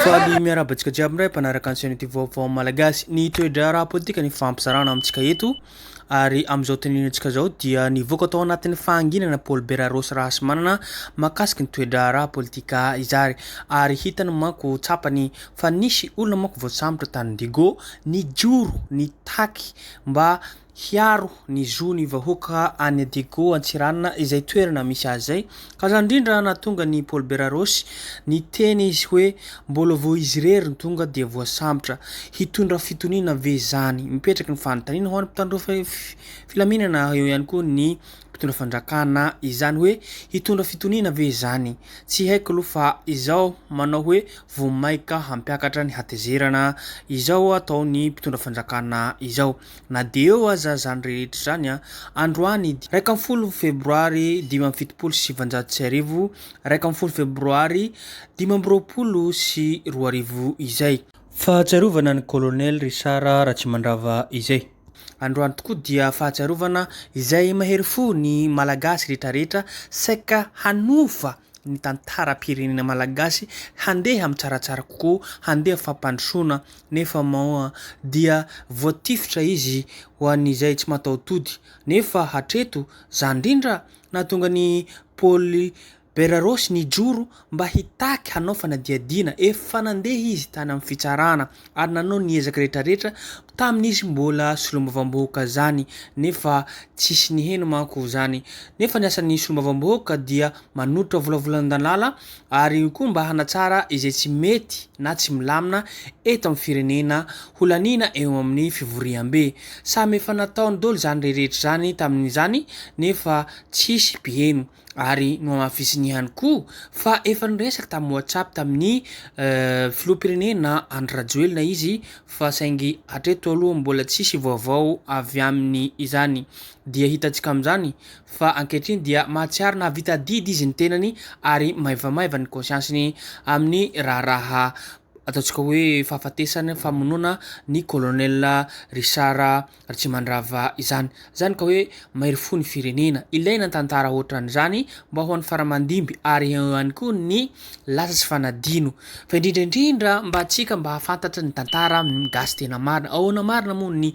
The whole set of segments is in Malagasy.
fa ny miarabantsika jiaby ndray mpanaraka ansian'ity vaovao malagasy ny toedra raha politika ny fampisarana amintsika eto ary am'izao teninantsika zao dia nivoaka tao anatin'ny fahanginana Paul Beraros Rasimanana makasiky ny toedra raha politika izary ary hitany manko tsapany fa nisy olona manko voasambotra tany Digo ny joro ny taky mba hiaro ny zony vahoaka any Digo Antsiranana izay toerana misy azy zay ka zany indrindra nahatonga ny Paul Beraros ny teny izy hoe mbola vo izy rery ny tonga dia voasambotra hitondra fitoniana ve zany mipetraky ny fanontaniana ho an'ny mpitandro filaminana eo ihany koa ny mpitondra fandrakana izany hoe hitondra fitoniana ve zany tsy haiko aloha fa izao manao hoe vomaika hampiakatra ny hatezerana izao atao ny mpitondra fandrakana izao na dia eo aza zany rehetra zany androany 1 febroary 2017 1 febroary 2022 izay fahatsiarovana ny colonel Richard Ratsimandrava izay androany tokoa dia fahatsiarovana izay mahery fo ny malagasy rehetrarehetra saika hanofa ny tantaram-pirenena malagasy handeha amin'ny tsaratsara kokoa handeha fampandrosoana nefa mao dia voatifitra izy ho an'izay tsy mataotody nefa hatreto zany indrindra nahatonga ny Paul Beraros ny joro mba hitaky hanao fanadiadina efa nandeha izy tany amin'ny fitsarana ary nanao niezaka rehetrarehetra tamin'izy mbola solombavamboaka zany nefa tsisy niheno manko zany nefa ny asan'ny solombavamboaka dia manotra volavolan-dalala ary koa mba hanatsara izay tsy mety na tsy milamina eto amin'ny firenena holanina eo amin'ny fivoriam-be samy efa nataony dolo zany rehetra zany tamin'izany nefa tsisy mpiheno ary no amafisiny ihany koa fa efa niresaka tamin'ny WhatsApp tamin'ny filoham-pirenena Andry Rajoelina izy fa saingy hatreto aloha mbola tsisy vaovao avy amin'ny izany dia hitantsika amin'izany fa ankehitriny dia mahatsiaro na vita didy izy ny tenany ary maivamaiva ny conscience-ny amin'ny raha ataontsika hoe fahafatesana famonoana ny colonel Richard Ratsimandrava izany ka hoe mahery fo ny firenena ilaina ny tantara ohatran'izany mba ho an'ny faramandimby ary ihany koa ny lasa sy fanadino fa indrindraindrindra mba atsika mba hafantatra ny tantara gasy tena marina ahoana marina moa ny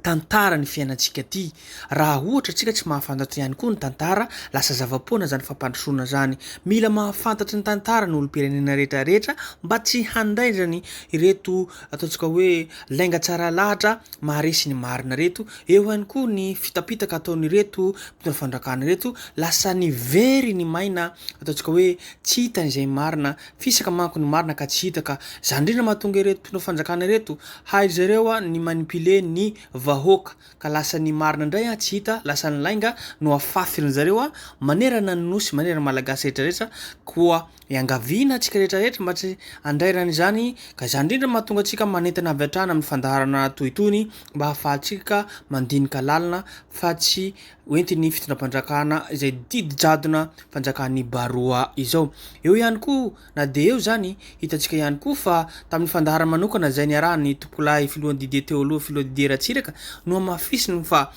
tantara ny fiainantsika ty raha ohatra tsika tsy mahafantatra ihany koa ny tantara lasa zavapoana zany fampandrosoana zany mila mahafantatra ny tantara ny olo-pirenena rehetrarehetra mba tsy handaindrany ireto ataontsika hoe lainga tsara lahatra maharesy ny marina reto eo ihany koa ny fitapitaka ataony reto mpitondra fandrakana reto lasa ny very ny maina ataontsika hoe tsy hitany izay marina fisaka manko ny marina ka tsy hitaka zany indrindra mahatonga ireto mpitondra fandrakana reto hay zareo ny manipule ny vahoaka ka lasa ny marina indray tsy hita lasa ny lainga no afafiriny zareo manerana ny nosy manerana malagasy rehetrarehetra koa iangaviana atsika rehetrarehetra mba tsy andrairana izany ka zany indrindra mahatonga atsika manentana avy hatrany amin'ny fandaharana toytony mba hahafahantsika mandinika lalina fa tsy hoentiny fitondram-pandrakana izay didy jadona fanjakan'ny baroa izao eo ihany koa na dia eo zany hitantsika ihany koa fa tamin'ny fandaharana manokana zay niarahany tompolahy filohan'ny Didier teo aloha filoha Didier Ratsiraka no amafisiny fa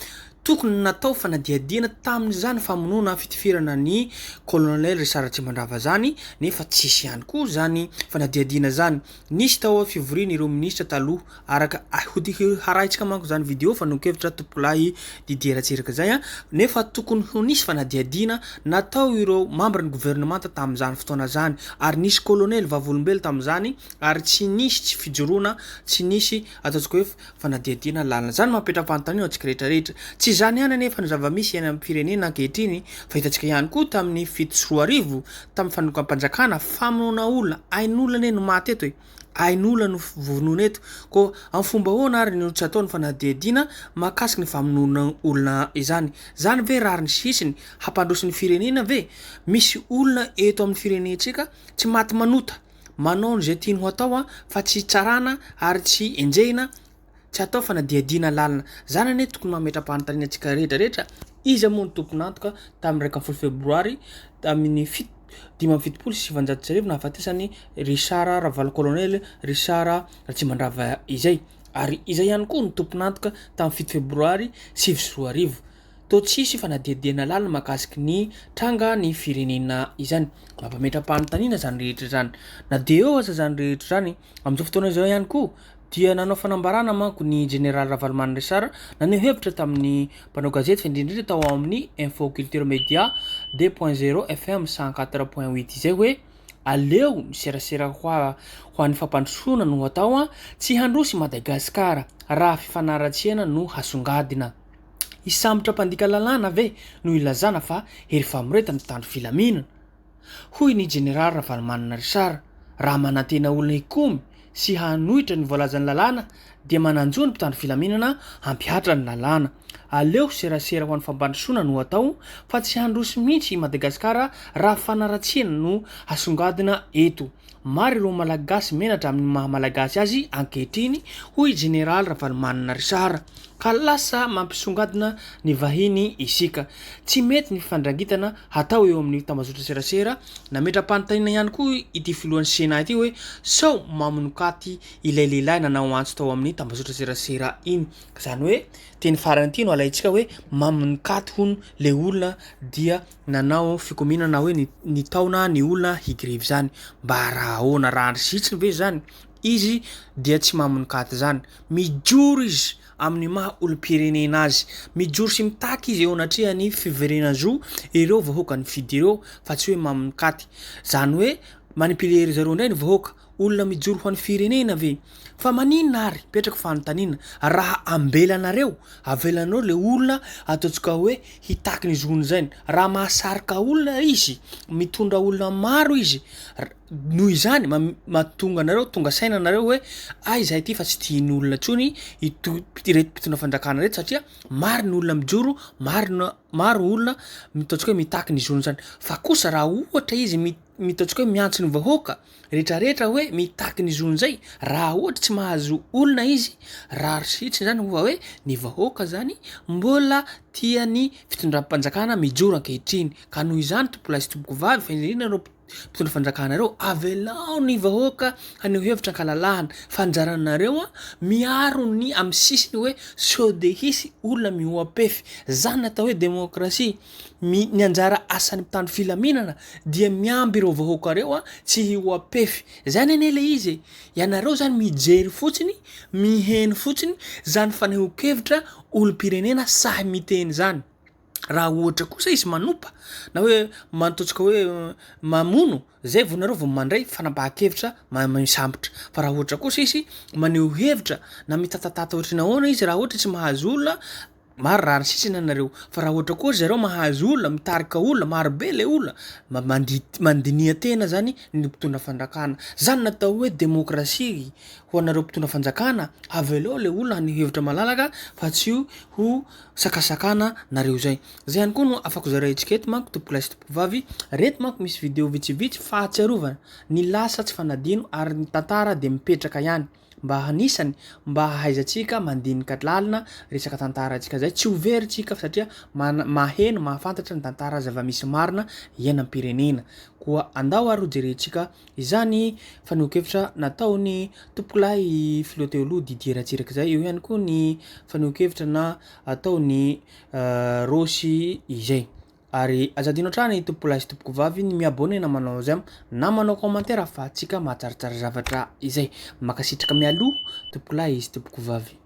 tokony natao fanadiadiana tamin'izany famonoana fitifirana ny colonel Richard Ratsimandrava zany nefa tsisy ihany koa zany fanadiadiana zany nisy tao fivoriana ireo ministra taloha araka harahintsika manko zany video fa nokevitra tompolahy Didier Ratsiraka zay nefa tokony ho nisy fanadiadiana natao ireo membre ny gouvernement tamin'izany fotoana zany ary nisy colonel vavolombelo tamin'izany ary tsy nisy tsy fijoroana tsy nisy ataontsika hoe fanadiadiana lalina zany mampetra-panontaniana atsika rehetrarehetra tsy zany ihany nefa ny zava-misy any amin'ny firenena ankehitriny fa hitantsika ihany koa tamin'ny 7 tamin'ny fanokam-panjakana famonoana olona ain'olona no maty eto ain'olona no vonoana eto ko amin'ny fomba hoana ary no tsy ataony fanadiadiana mahakasiky ny famonoana olona izany zany ve rary ny sisiny hampandrosin'ny firenena ve misy olona eto amin'ny firenentsika tsy maty manota manao zay tiany ho atao fa tsy tsarana ary tsy enjehina tsy atao fanadiadiana lalina zany ane tokony mametra-panontaniana atsika rehetrarehetra izy moa ny tompony antoka tamin'ny 1 febroary tamin'ny 2017 nahafatesany Richard Raval colonel Richard Ratsimandrava izay ary izay ihany koa ny tompony antoka tamin'ny 7 febroary 2022 atao tsisy fanadihadiana lalina mahakasiky ny tranga ny firenena izany mampametra-panontaniana zany rehetra zany na de eo aza zany rehetra zany amin'izao fotoana izao ihany koa dia nanao fanambarana manko ny général Ravalomanana Risara naneho hevitra tamin'ny mpanao gazety fa indrindra tao amin'ny Info Culture Média 2.0 FM 104.8 izay hoe aleo miserasera ho an'ny fampandrosoana no atao tsy handrosy Madagasikara raha fifanaratsiana no hasongadina. Isambotra mpandika lalàna ve no ilazana fa hery famoretana tandro filaminana. Hoy ny général Ravalomanana Risara raha manantena olona hikomy sy hanohitra ny voalazan'ny lalàna dia mananjony mpitandro filaminana hampiatra ny lalàna. Aleo serasera ho an'ny fampandrosoana no atao fa tsy handrosy mihitsy Madagasikara raha fanaratsiana no hasongadina eto. Maro ireo malagasy menatra amin'ny mahamalagasy azy ankehitriny hoy général Ravalomanana Risara ka lasa mampisongadina ny vahiny isika. Tsy mety ny fifandrangitana hatao eo amin'ny tambazotra serasera nametra-panontaniana ihany koa ity filohan'ny Sénat ity hoe sao mamonokaty ilay lehilahy nanao antso tao amin'ny tambazotra serasera iny. Zany hoe teny farany ity no alaitsika hoe mamonokaty hono le olona dia nanao fikominana hoe ny taona ny olona higrevy zany mba raha ahoana raha andrisitsiny ve zany izy dia tsy mamonokaty zany mijoro izy amin'ny maha olom-pirenena azy mijoro sy mitaky izy eo anatrehany fiverenazo ireo vahoaka ny fidy ireo fa tsy hoe mamonokaty zany hoe manipulery zareo indray ny vahoaka olona mijoro ho an'ny firenena ve fa maninona ary petraka fanontaniana raha ambelanareo avelanareo le olona ataontsika hoe hitaky ny zony zany raha mahasarika olona izy mitondra olona maro izy noho izany mahatonga anareo tonga saina anareo hoe izahay ity fa tsy tiany olona tsony reto mpitondra fanjakana reto satria maro ny olona mijoro maro olona mitaontsika hoe mitaky ny zony zany fa kosa raha ohatra izy mitaontsika hoe miantso ny vahoaka rehetrarehetra hoe mitaky ny zony zay raha ohatra tsy mahazo olona izy raha risitsiny zany hoe ny vahoaka zany mbola tiany fitondram-panjakana mijoro ankehitriny ka noho izany tompolahy sy tompoko vavy fa indrindra ireo mpitondra fanjakana ireo avelao ny vahoaka haneho hevitra ankalalahana fanjaranareo miaro ny amin'ny sisiny hoe sao de hisy olona mihoapefy zany natao hoe demokrasia ny anjara asan'ny mpitandro filaminana dia miamby ireo vahoaka reo tsy hihoapefy zany anele izy ianareo zany mijery fotsiny miheno fotsiny zany fanehoan-kevitra olom-pirenena sahy miteny zany raha ohatra kosa izy manompa na hoe manototsika hoe mamono zay vao nareo vao mandray fanapahan-kevitra misambotra fa raha ohatra kosa izy maneho hevitra na mitatatata ohatra nahoana izy raha ohatra tsy mahazo olona maro raha risitsiny anareo fa raha ohatra kosa zareo mahazo olona mitarika olona maro be le olona mandinia tena zany ny mpitondra fanjakana zany natao hoe demokrasia ho anareo mpitondra fanjakana avelao le olona ny hevitra malalaka fa tsy ho sakasakana nareo zay ihany koa no afaka zaraintsika eto manko tompolahy sy tompoko vavy reto manko misy vidéo vitsivitsy fahatsiarovana ny lasa tsy fanadino ary ny tantara de mipetraka ihany mba hanisany mba hahaizantsika mandinika lalina resaka tantara antsika zay tsy overitsika satria maheno mahafantatra ny tantara zava-misy marina iainam-pirenena koa andao ary hojerentsika izany fanehoan-kevitra nataony tompolahy filoha teoloha Didier Ratsiraka zay eo ihany koa ny fanehoan-kevitra na ataony Rosy izay ary azadino hatrany tompolahy sy tompoko vavy ny miabone na manao zay na manao commentaire fa atsika mahatsaratsara zavatra izay makasitraka mialoha tompolahy sy tompoko vavy.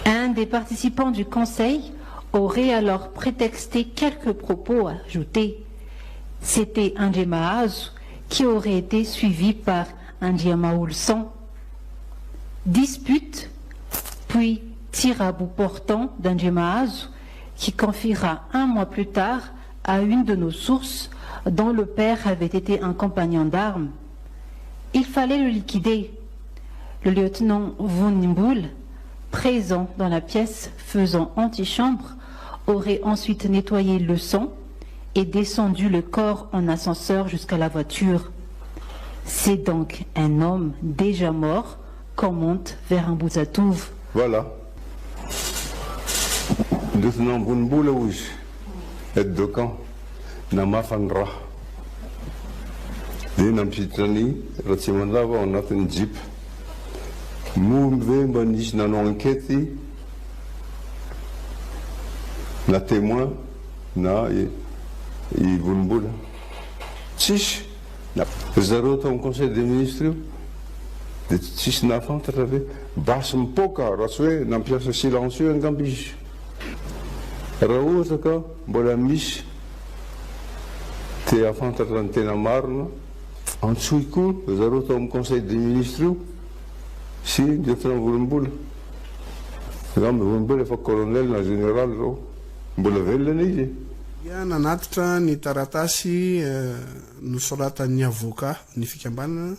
Un des participants du conseil aurait alors prétexté quelques propos ajoutés. C'était André Mahazo qui aurait été suivi par André Maoulsan. Dispute, puis tir à bout portant d'André Mahazo qui confiera un mois plus tard à une de nos sources dont le père avait été un compagnon d'armes. Il fallait le liquider. Le lieutenant Von Nimboul, présent dans la pièce faisant antichambre, aurait ensuite nettoyé le sang et descendu le corps en ascenseur jusqu'à la voiture. C'est donc un homme déjà mort qu'on monte vers un Bouzatouf. Voilà. Lieutenant Von Nimboul, aide de camp, Namafanra. Dia nampitrany Ratsimandrava ao anatin'ny jeep Momby ve mba nisy nanao enquête na témoin na i volombola tsisy zareo tao amin'ny conseil des ministres io dia tsisy nahafantatra ve basy mipoka raha tsy hoe nampiasa silencieux angamba izy raha ohatra ka mbola misy te hafantatra ny tena marina antsoy koa zareo tao amin'ny conseil des ministres io sy lieutenant volombola angamba volombola efa colonel na général zao mbola velona izy ia nanatitra ny taratasy nosoratan'ny avocat ny fikambanana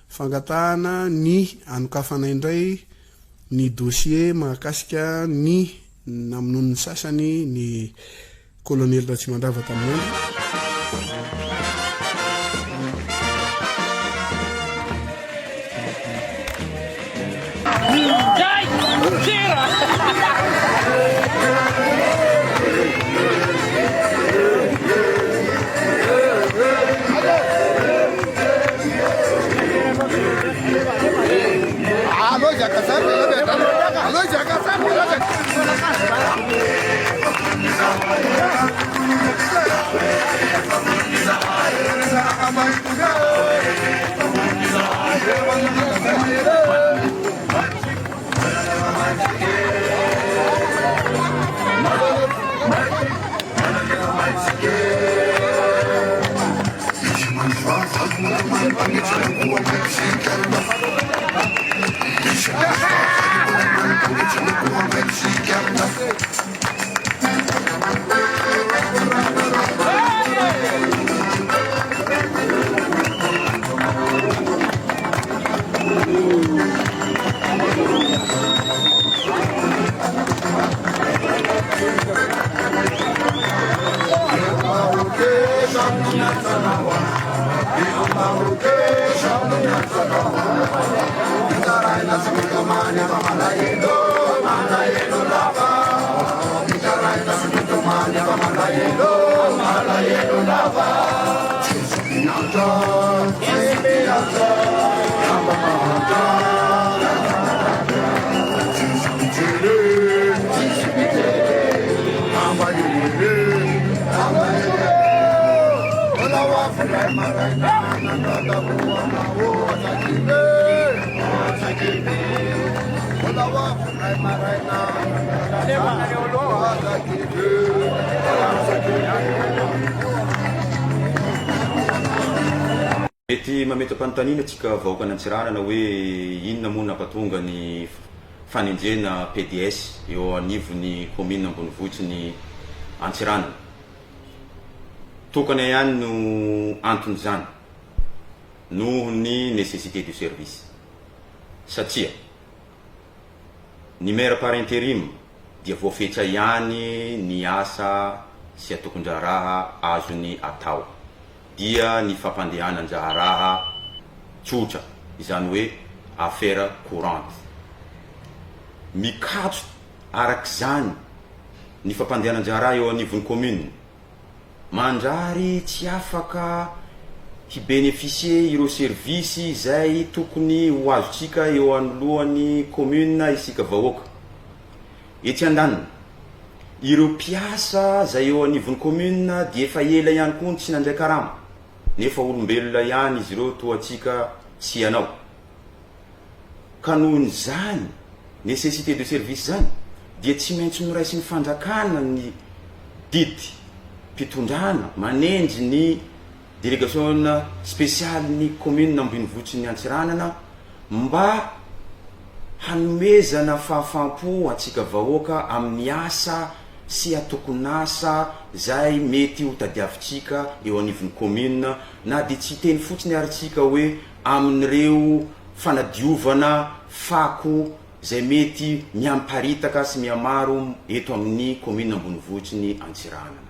fangatahana ny anokafana indray ny dossier mahakasika ny naminon'ny sasany ny colonel Ratsimandrava tamin'ny mety mamety am-panontaniana atsika vahoaka an'Antsiranana hoe inona moa nampatonga ny fanenjena PDS eo anivon'ny commune Ambonivohitra ny Antsiranana. Tokana ihany no anton'izany noho ny nécessité du service satria ny maire par intérim dia voafetra ihany ny asa sy atokondraraha azony atao dia ny fampandehanan-jaharaha tsotra izany hoe affaire courante mikatso arak'izany ny fampandehanan-jaharaha eo anivon'ny commune mandrary tsy afaka hibénéficier ireo service izay tokony ho azontsika eo anolohan'ny commune isika vahoaka ety andaniny ireo mpiasa zay eo anivon'ny commune dia efa ela ihany koa tsy nandray karama nefa olombelona ihany izy ireo toatsika tsy anao ka nohony zany nécessité de service zany dia tsy maintsy miraisy ny fandrakana ny didy mpitondrana manenjy ny délégation spéciale ny commune Ambonivohitra ny Antsiranana mba hanomezana fahafampo atsika vahoaka amin'ny asa sy atokonasa zay mety ho tadiavitsika eo anivon'ny commune na dia tsy teny fotsiny aritsika hoe amin'ireo fanadiovana fako zay mety miamparitaka sy miamaro eto amin'ny commune Ambonivohitra ny Antsiranana.